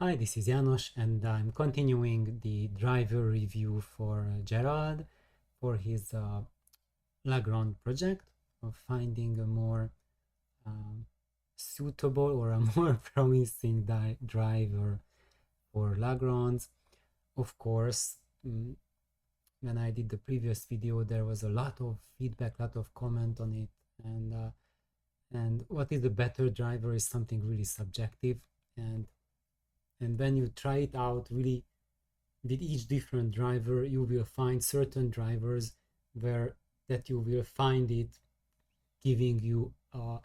Hi, this is János, and I'm continuing the driver review for Gerard for his Grande project of finding a more um, suitable or a more promising driver for Grandes. Of course, when I did the previous video, there was a lot of feedback, lot of comment on it, and what is the better driver is something really subjective, and when you try it out really with each different driver, you will find certain drivers where that you will find it giving you a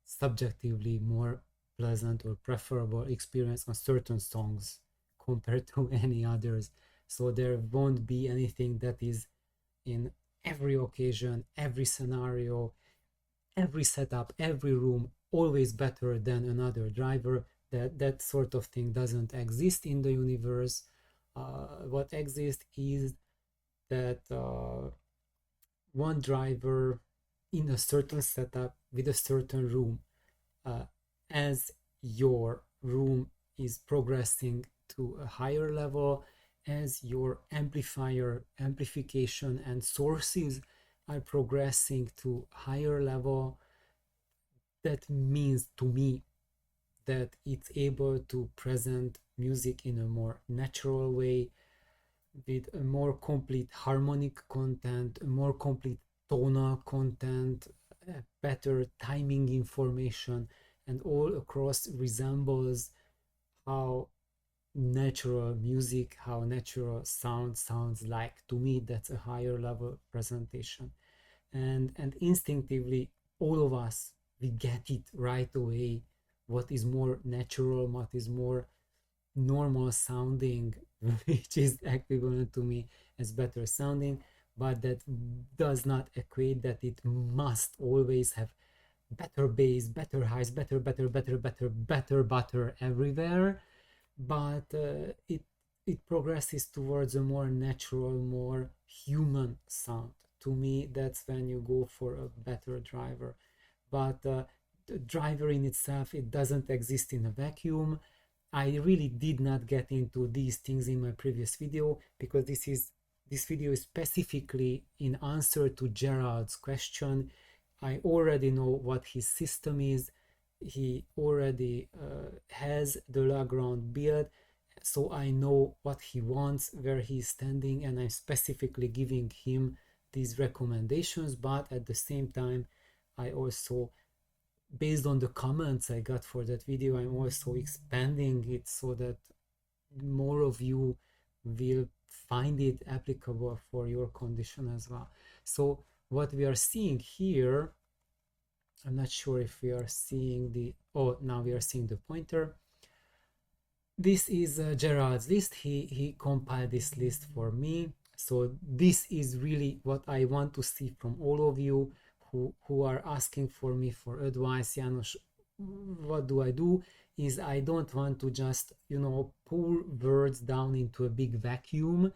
subjectively more pleasant or preferable experience on certain songs compared to any others. So there won't be anything that is in every occasion, every scenario, every setup, every room always better than another driver. That sort of thing doesn't exist in the universe. What exists is that one driver in a certain setup with a certain room, as your room is progressing to a higher level, as your amplification and sources are progressing to higher level, that means to me that it's able to present music in a more natural way, with a more complete harmonic content, a more complete tonal content, better timing information, and all across resembles how natural music, how natural sound sounds like. To me, that's a higher level presentation. And instinctively, all of us, we get it right away, what is more natural, what is more normal sounding, which is equivalent to me as better sounding, but that does not equate that it must always have better bass, better highs, better butter everywhere. But it progresses towards a more natural, more human sound. To me, that's when you go for a better driver. But the driver in itself, it doesn't exist in a vacuum. I really did not get into these things in my previous video, because this video is specifically in answer to Gerard's question. I already know what his system is. He already has the Grande build, so I know what he wants, where he's standing, and I'm specifically giving him these recommendations. But at the same time, I also, based on the comments I got for that video, I'm also expanding it so that more of you will find it applicable for your condition as well. So what we are seeing here, I'm not sure if we are seeing the, oh, now we are seeing the pointer. This is Gerard's list. He compiled this list for me. So this is really what I want to see from all of you who are asking for me for advice. János, what do I do? Is I don't want to just, pour words down into a big vacuum.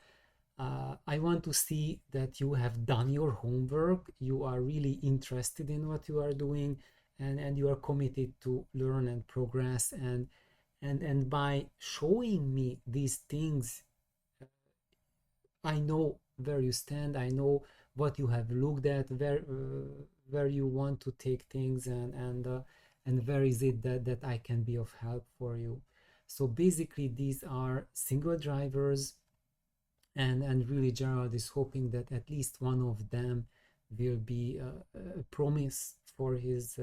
I want to see that you have done your homework, you are really interested in what you are doing, and you are committed to learn and progress. And by showing me these things, I know where you stand, I know what you have looked at, where you want to take things, and where is it that I can be of help for you. So basically these are single drivers, and really Gerard is hoping that at least one of them will be a promise for his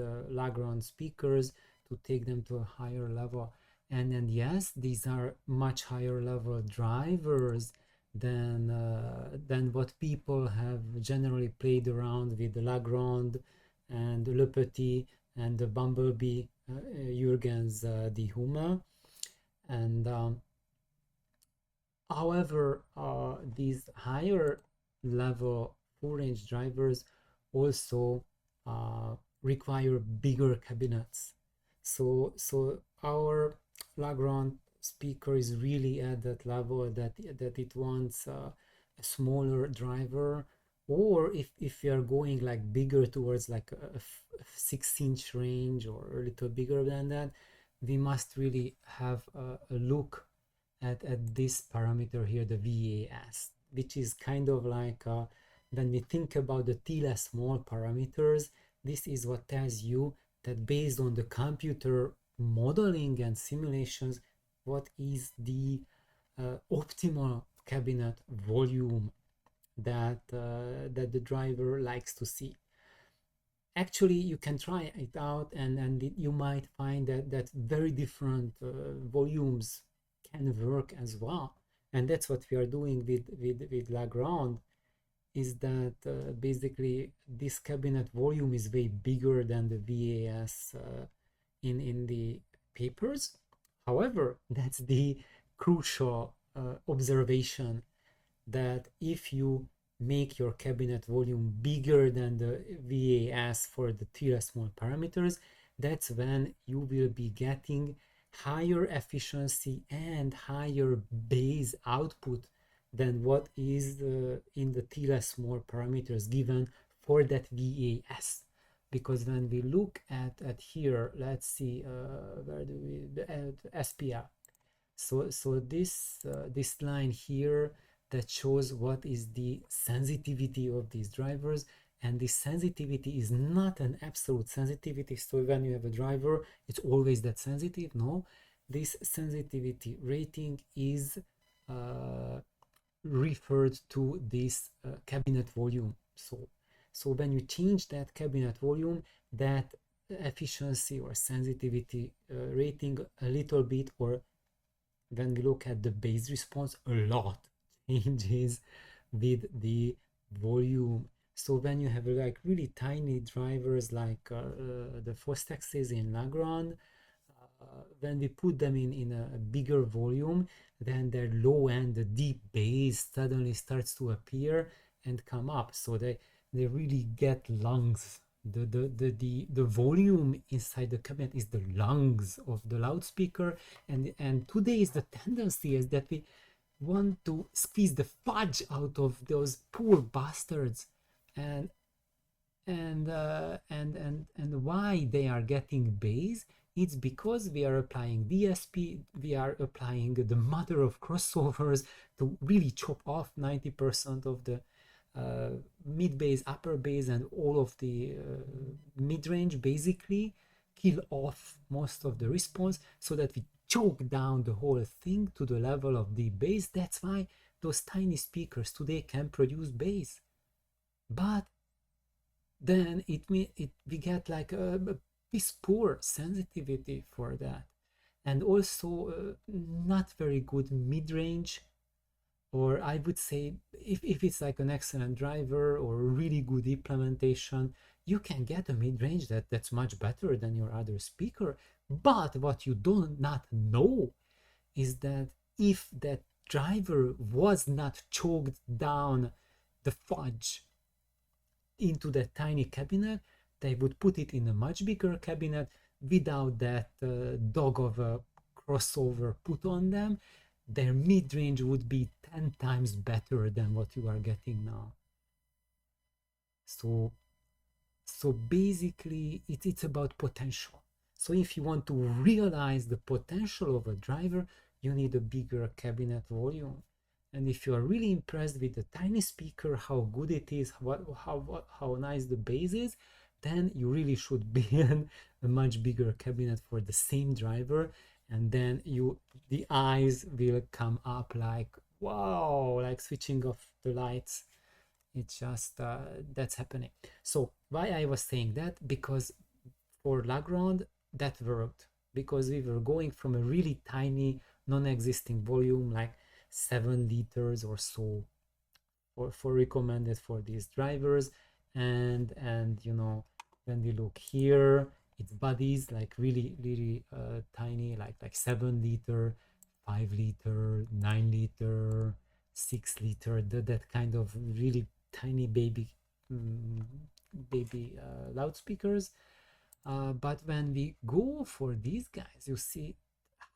Grande speakers to take them to a higher level. And yes, these are much higher level drivers than what people have generally played around with the Grande and Le Petit and the Bumblebee, Jürgen's Die Hummel. And however, these higher level full range drivers also require bigger cabinets. So our Grande speaker is really at that level that it wants a smaller driver, or if you are going like bigger towards like a 6-inch range or a little bigger than that, we must really have a look at this parameter here, the VAS, which is kind of like when we think about the TLA small parameters, this is what tells you that based on the computer modeling and simulations, what is the optimal cabinet volume that that the driver likes to see. Actually, you can try it out, and you might find that very different volumes can work as well. And that's what we are doing with Grande, is that basically this cabinet volume is way bigger than the VAS in the papers. However, that's the crucial observation, that if you make your cabinet volume bigger than the VAS for the TLA small parameters, that's when you will be getting higher efficiency and higher bass output than what is in the TLA small parameters given for that VAS. Because when we look at here, let's see, where do we, SPL. So this line here that shows what is the sensitivity of these drivers, and this sensitivity is not an absolute sensitivity. So when you have a driver, it's always that sensitive. No, this sensitivity rating is referred to this cabinet volume. So when you change that cabinet volume, that efficiency or sensitivity rating a little bit, or when we look at the bass response, a lot changes with the volume. So when you have like really tiny drivers like the Fostexes in Grande, when we put them in a bigger volume, then their low end, the deep bass suddenly starts to appear and come up. So they really get lungs. The volume inside the cabinet is the lungs of the loudspeaker, and today is the tendency is that we want to squeeze the fudge out of those poor bastards, and why they are getting bass. It's because we are applying DSP, we are applying the mother of crossovers to really chop off 90% of the mid bass, upper bass, and all of the mid range, basically kill off most of the response so that we choke down the whole thing to the level of the bass. That's why those tiny speakers today can produce bass. But then we get like a piss poor sensitivity for that, and also not very good mid-range, or I would say if it's like an excellent driver or a really good implementation, you can get a mid-range that's much better than your other speaker. But what you do not know is that if that driver was not choked down the fudge into that tiny cabinet, they would put it in a much bigger cabinet without that dog of a crossover put on them. Their mid-range would be 10 times better than what you are getting now. So basically it's about potential. So if you want to realize the potential of a driver, you need a bigger cabinet volume. And if you are really impressed with the tiny speaker, how good it is, how nice the bass is, then you really should build a much bigger cabinet for the same driver, and then the eyes will come up like, wow, like switching off the lights. It's just that's happening. So why I was saying that, because for Grande that worked, because we were going from a really tiny non-existing volume like 7 liters or so for recommended for these drivers, and you know, when we look here, its bodies like really tiny, like 7 liter, 5 liter, 9 liter, 6 liter, that kind of really tiny baby loudspeakers. But when we go for these guys, you see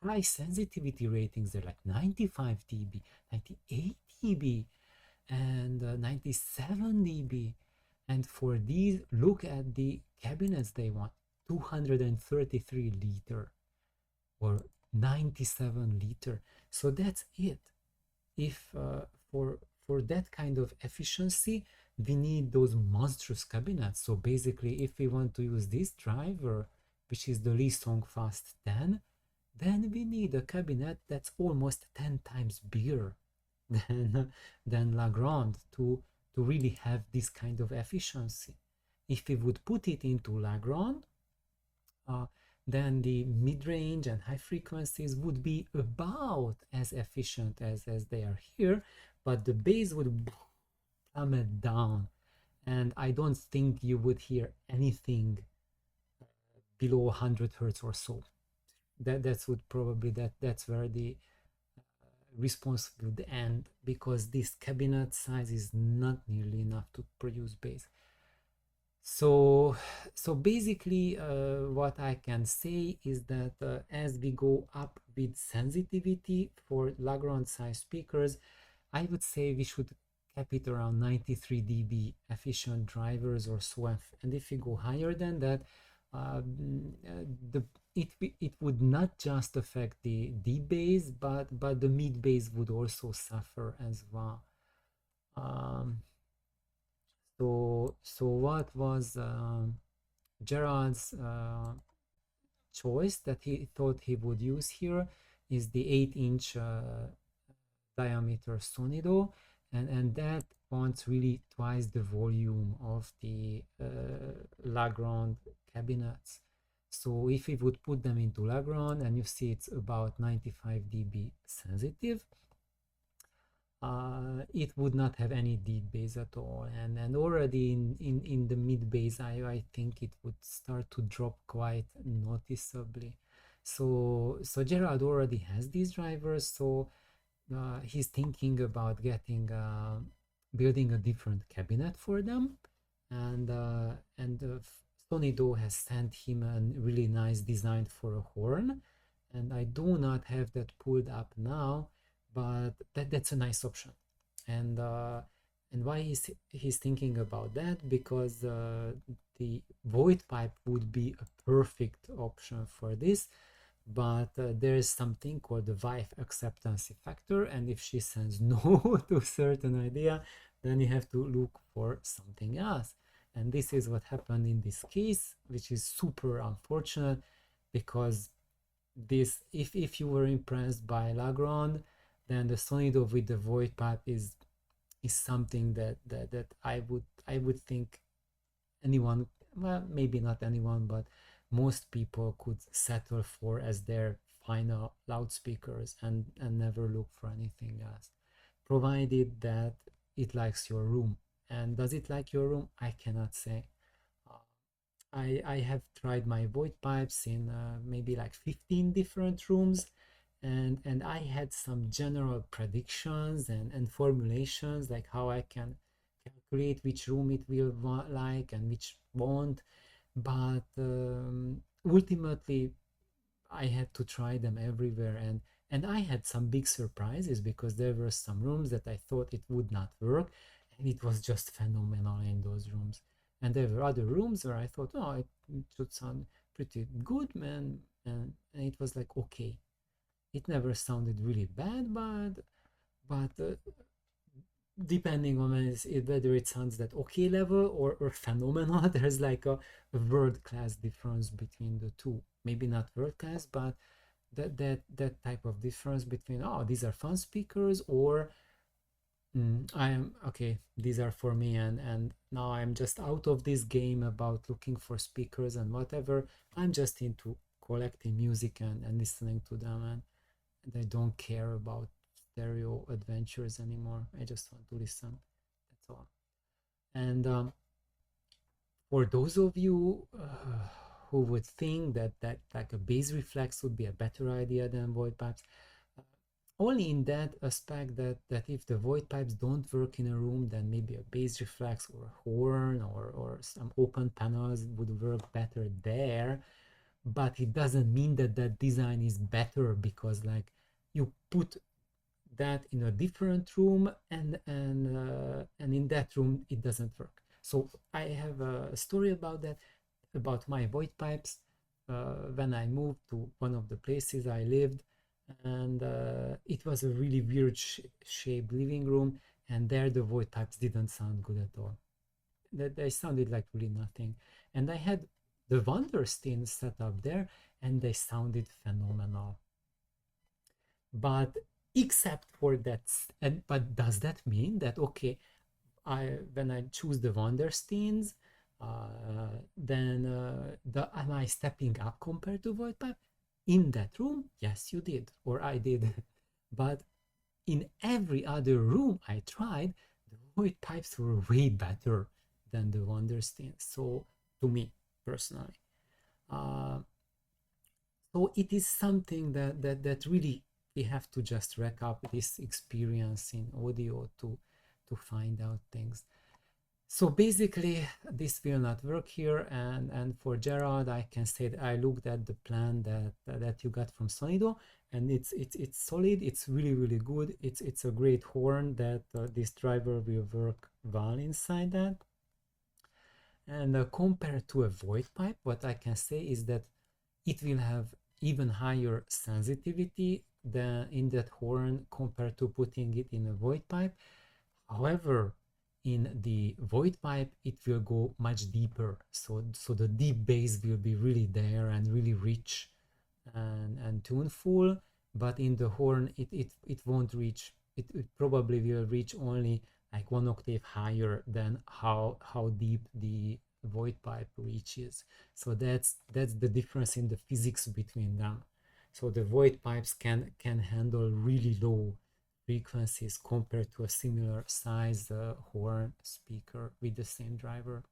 high sensitivity ratings. They're like 95 dB, 98 dB, and 97 dB. And for these, look at the cabinets they want: 233 liter or 97 liter. So that's it. If for that kind of efficiency, we need those monstrous cabinets. So basically, if we want to use this driver, which is the Lee Song Fast 10, then we need a cabinet that's almost 10 times bigger than La Grande to really have this kind of efficiency. If we would put it into La Grande, then the mid-range and high frequencies would be about as efficient as they are here, but the bass would plummet down, and I don't think you would hear anything below 100 hertz or so. That's would probably that's where the response would end, because this cabinet size is not nearly enough to produce bass. So basically what I can say is that as we go up with sensitivity for Lagrange size speakers, I would say we should cap it around 93 dB efficient drivers or so, and if we go higher than that, it would not just affect the D bass, but the mid bass would also suffer as well. So what was Gerard's choice that he thought he would use here is the 8-inch diameter Sonido, and that wants really twice the volume of the La Grande cabinets. So if we would put them into La Grande, and you see it's about 95 dB sensitive, it would not have any deep bass at all, and already in the mid bass I think it would start to drop quite noticeably. So Gerard already has these drivers, so he's thinking about getting building a different cabinet for them, and Sonido has sent him a really nice design for a horn, and I do not have that pulled up now, but that's a nice option. And why he's thinking about that? Because the void pipe would be a perfect option for this, but there is something called the wife acceptance factor, and if she says no to a certain idea, then you have to look for something else. And this is what happened in this case, which is super unfortunate, because this, if you were impressed by La Grande, then the Sonido with the void pipe is something that I would think anyone, well, maybe not anyone, but most people could settle for as their final loudspeakers, and never look for anything else, provided that it likes your room. And does it like your room? I cannot say. I have tried my void pipes in maybe like 15 different rooms, and I had some general predictions and formulations, like how I can calculate which room it will like and which won't, but ultimately I had to try them everywhere, and I had some big surprises, because there were some rooms that I thought it would not work, and it was just phenomenal in those rooms. And there were other rooms where I thought, oh, it should sound pretty good, man, and it was like, okay. It never sounded really bad, but depending on whether it sounds that okay level or phenomenal, there's like a world-class difference between the two. Maybe not world-class, but that type of difference between, oh, these are fun speakers, or I am okay, these are for me, and now I'm just out of this game about looking for speakers and whatever. I'm just into collecting music and listening to them, and I don't care about stereo adventures anymore. I just want to listen. That's all. And for those of you who would think that like a bass reflex would be a better idea than void pipes, only in that aspect that if the void pipes don't work in a room, then maybe a bass reflex or a horn or some open panels would work better there. But it doesn't mean that that design is better, because like you put that in a different room, and in that room it doesn't work. So I have a story about that, about my void pipes. when I moved to one of the places I lived, and it was a really weird shaped living room, and there the void pipes didn't sound good at all. They sounded like really nothing. And I had the Wonderstein set up there, and they sounded phenomenal. But except for that, but does that mean that okay, when I choose the Wondersteins, then am I stepping up compared to void pipe? In that room, yes, you did, or I did. But in every other room I tried, the void pipes were way better than the Wondersteins. So to me personally, uh, so it is something that really we have to just rack up this experience in audio to find out things. So basically this will not work here, and for Gerard I can say that I looked at the plan that you got from Sonido, and it's solid, it's really good, it's a great horn that this driver will work well inside that. And compared to a void pipe, what I can say is that it will have even higher sensitivity than in that horn compared to putting it in a void pipe. However, in the void pipe, it will go much deeper. So the deep bass will be really there and really rich and tuneful. But in the horn, it won't reach. It probably will reach only like 1 octave higher than how deep the void pipe reaches. So that's the difference in the physics between them. So the void pipes can handle really low frequencies compared to a similar size horn speaker with the same driver.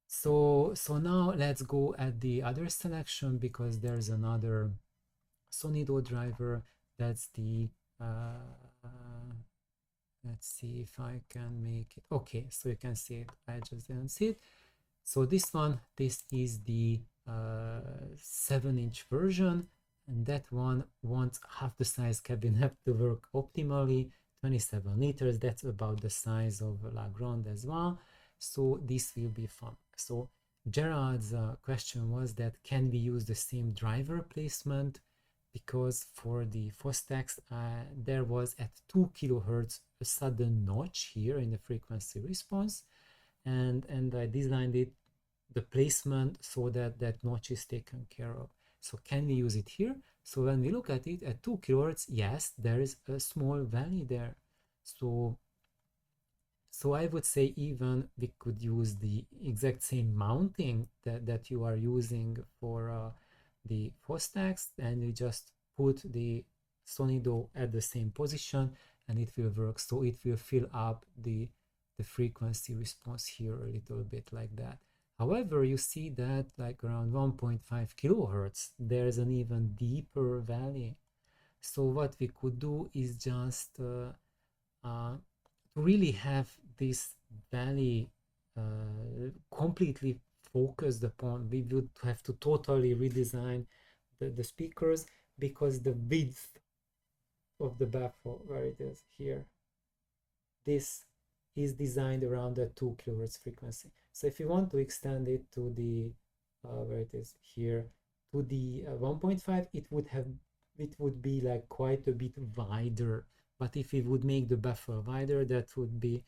So now let's go at the other selection, because there's another Sonido driver. That's the let's see if I can make it. Okay, so you can see it. I just didn't see it. So this is the 7-inch version, and that one wants half the size cabinet to work optimally. 27 liters, that's about the size of La Grande as well. So this will be fun. So Gerard's question was that can we use the same driver placement, because for the Fostex there was at 2 kilohertz a sudden notch here in the frequency response, and I designed it, the placement, so that that notch is taken care of. So can we use it here? So when we look at it at 2 kilohertz, yes, there is a small valley there. So I would say even we could use the exact same mounting that you are using for the Fostex, and we just put the Sonido at the same position and it will work. So it will fill up the frequency response here a little bit like that. However, you see that like around 1.5 kilohertz, there's an even deeper valley. So what we could do is just to really have this valley completely focused upon, we would have to totally redesign the speakers, because the width of the baffle, where it is here, this is designed around the 2 kilohertz frequency. So if you want to extend it to the where it is here, to the 1.5, it would be like quite a bit wider. But if it would make the baffle wider, that would be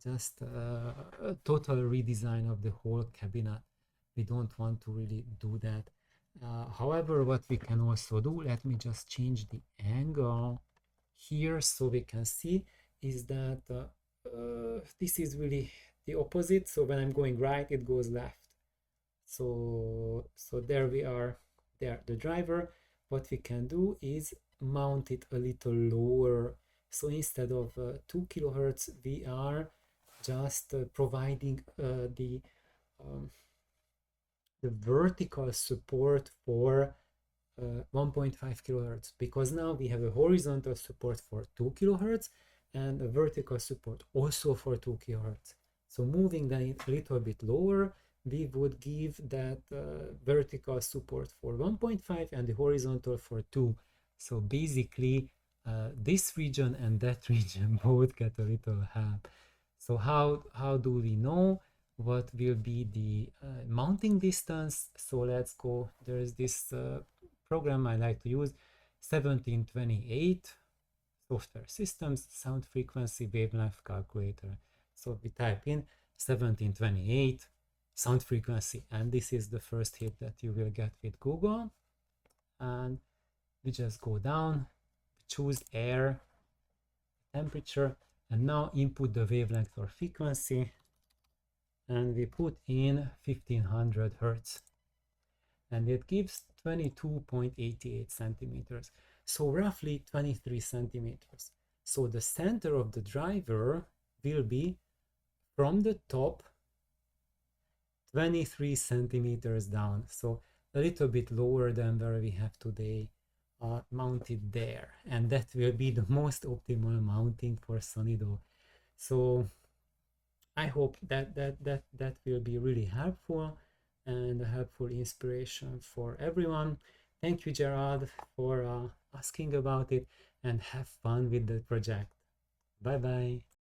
just a total redesign of the whole cabinet. We don't want to really do that. However, what we can also do, let me just change the angle here so we can see, is that this is really the opposite. So when I'm going right, it goes left. So there we are, there the driver. What we can do is mount it a little lower. So instead of 2 kilohertz, we are just providing the vertical support for 1.5 kilohertz, because now we have a horizontal support for 2 kilohertz and a vertical support also for 2 kilohertz. So moving that a little bit lower, we would give that vertical support for 1.5 and the horizontal for 2. So basically this region and that region both get a little help. So how do we know? what will be the mounting distance. So let's go. There is this program I like to use, 1728 software systems sound frequency wavelength calculator. So we type in 1728 sound frequency, and this is the first hit that you will get with Google. And we just go down, choose air, temperature, and now input the wavelength or frequency, and we put in 1500 hertz, and it gives 22.88 centimeters, so roughly 23 centimeters. So the center of the driver will be from the top 23 centimeters down, so a little bit lower than where we have today mounted there, and that will be the most optimal mounting for Sonido. So I hope that will be really helpful and a helpful inspiration for everyone. Thank you, Gerard, for asking about it, and have fun with the project. Bye bye.